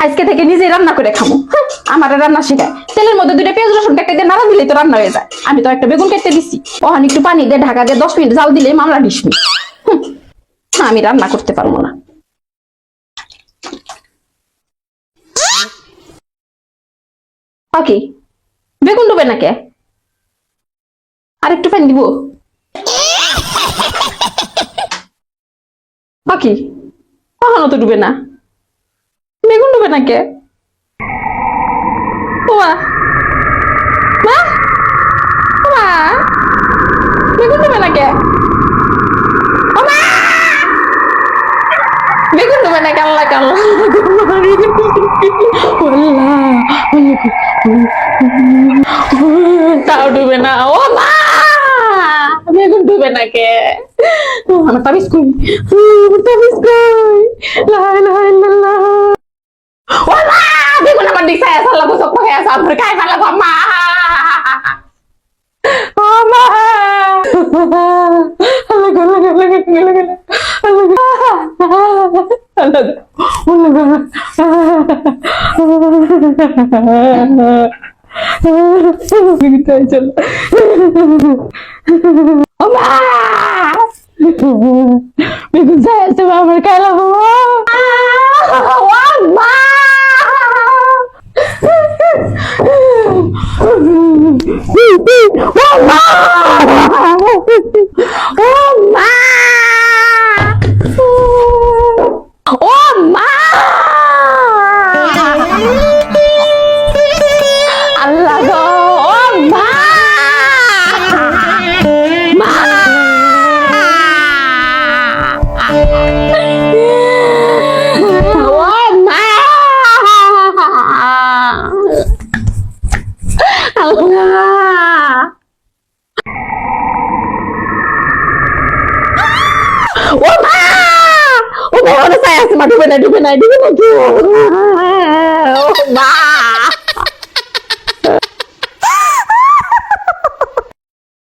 আজকে থেকে নিজে রান্না করে খাবো। আমার রান্না শেখায়, তেলের মধ্যে 2টা পেঁয়াজ রসুন কেটে দিয়ে নাড়া দিলেই তো রান্না হয়ে যায়। আমি তো একটা বেগুন কেটে দিচ্ছি, ওখানে একটু পানি দিয়ে ঢাকা দিয়ে 10 মিনিট জাল দিলেই মামলা ডিসমি। আমি রান্না করতে পারবো না। ওকে, বেগুন ডুবে না কে? আরেকটু পানি দিব? ওকে, কখনো তো ডুবে না। বেগুন ডুবে না কে? মা, মা, মা, বেগুন ডুবে না কে? বেগুন ডুবে না কে? আল্লাহ আল্লাহ, তাও ডুবে না। ও মা, বেগুন ডুবে না কে? আমার তাবিজ কই, আমার তাবিজ কই? লা ইলাহা ইল্লাল্লাহ। ও মা, বেগুন আমার দিকে আছে, আল্লাহ গোসল করে আছে, আমার খাই ফেলাবো মা। ও মা, আল্লাহ গো, আল্লাহ গো, আল্লাহ গো, আল্লাহ গো, আল্লাহ গো, আল্লাহ গো। বেগুনটাই চল। ও মা, বেগুন যাই আছে, আমার খাইলাবো। ও মা, আল্লাহ গো, ও মা, মা, ও মা, আল্লাহ, ও মা, ও মা, ওখানে চাই আছে, মা ডুবে না, ডুবে না, ডুবে না,